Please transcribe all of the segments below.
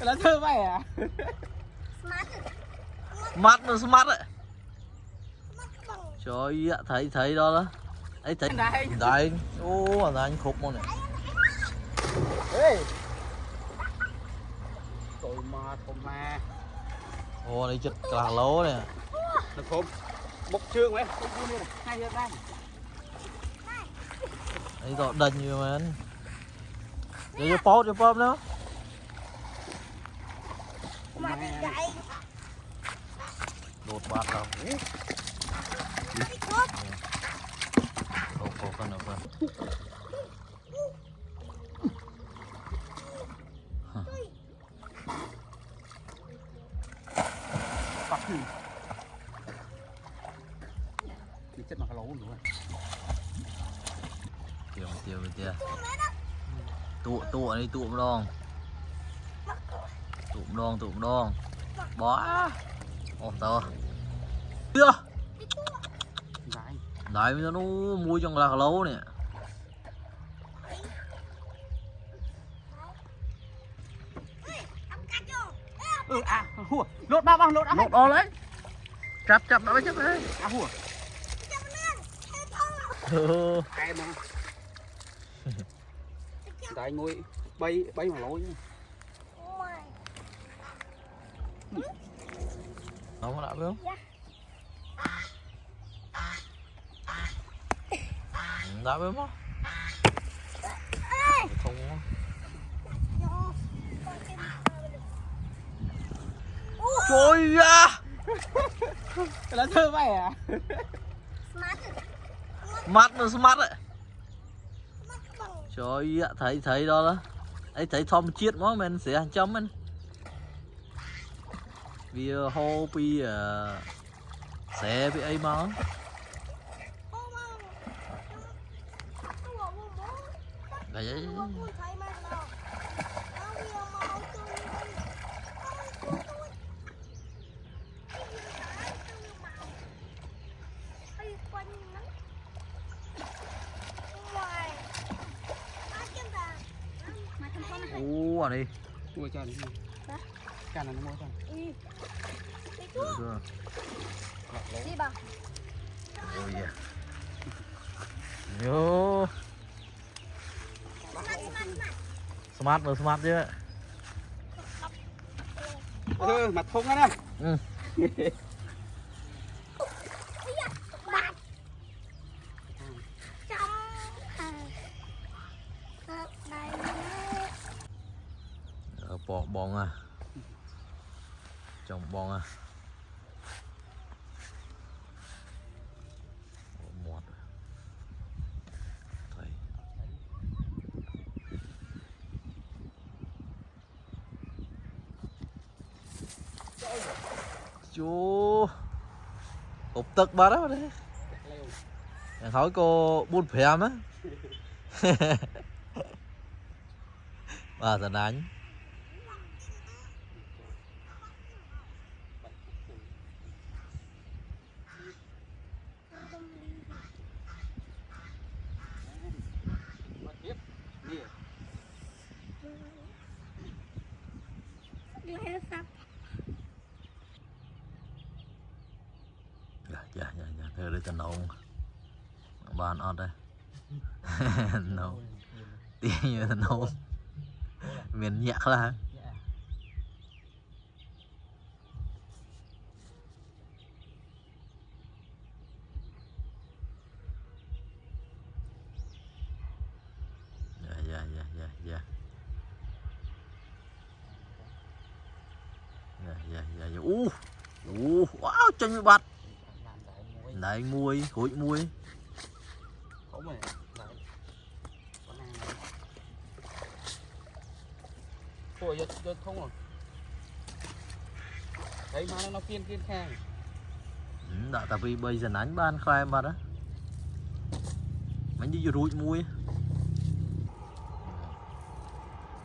Nó thơ vậy à? Mắt nó smart đấy. Trời ơi, thấy đó đó. Ấy thấy. Đấy. Ô là anh khục luôn này. Ê. Tội mà thùng mà. Ô đây chất cả lố này. Nó khốm. Bốc trương ấy. Hai giờ đây. Đấy đó đần như mà anh. Cho pop nữa. Đột bát đâu. Có con nào con. Bắt thử. Thì chất mà cái lỗ đúng rồi. Tiêu. Tụ đi tụ đong. Tụ đong. Bó. Ồ to. Chưa. Đấy bây giờ nó mua trong là lấu nè. Hùa, lột ba lột á. Lột đó lấy. Chập đã mới chấp đấy. Hùa. Em mà. Tại ngồi bay mà lối nhá. Nó có đã biết không? Đã biết không? Không không? Trời ơi! Nó thơ vậy à? Mắt nó smart đấy. Trời ơi, thấy đó đó. Ấy thấy Tom chiết mà mình sẽ hàng chấm anh. Vì hô pi xe bị ấy mà. Đấy. Ô đi. Mua cho đi. Cái này nó mua cho. Được. Đi bà. Ôi da. Yo. Smart chứ. Mặt thùng á nè. Ừ. Bòn à. Trồng bòn à. Một. Thấy. Chú. Cục tức ba đó đấy. Hỏi cô buôn phèm á. Bà thần đánh. Dạ, thôi để cho nấu bàn ọt đây. Nấu tí như là nấu miền nhạc là dạ. Wow, chân như bạch. Đấy muối, hối muối. Ủa giờ không rồi. Đấy mà nó kiên khang. Đã tại vì bây giờ đánh ban khai mà đó. Mình đi rụi muối.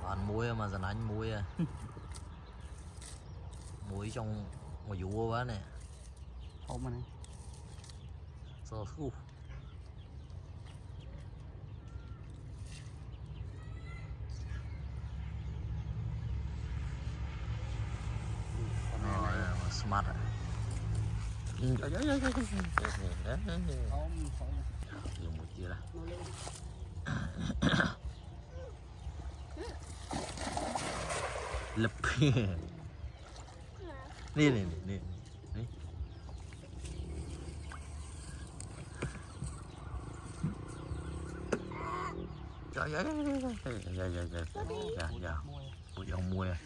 Toàn muối mà giờ đánh muối à. Muối trong ngoài vua quá nè. Không mà này. Sao thu. smart rồi dùng một chia ra lập đi đi đi đi trời ơi dạ bụi dòng mùi à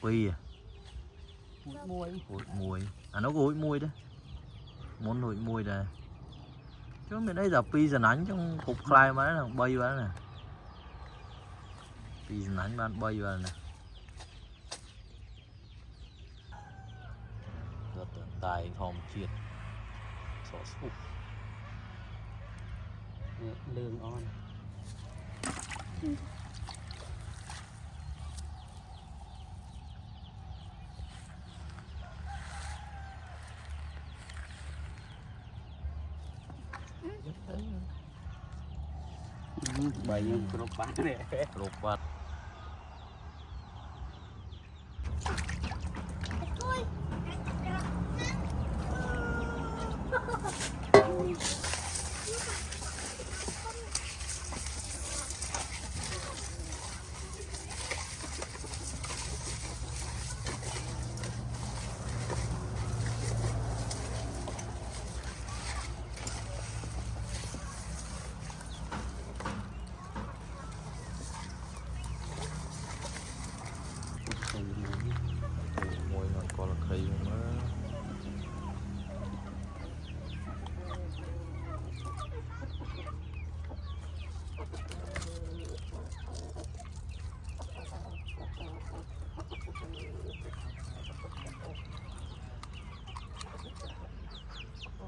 pi à hụi mùi à nó có hụi mùi đấy muốn hụi mùi đây chứ mình đây giờ pi giờ nắng trong cục khai mà nó bay vào nè pi giờ nắng bạn bay vào nè rất tài hòm chiết sọ sụp lương on bảy nhiêu crop bát này crop bát mùi ngon con là khi mà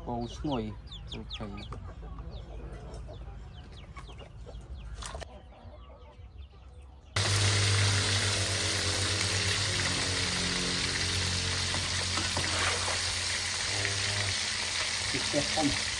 bầu ngồi thầy Hãy subscribe cho kênh Ghiền Mì Gõ để không bỏ lỡ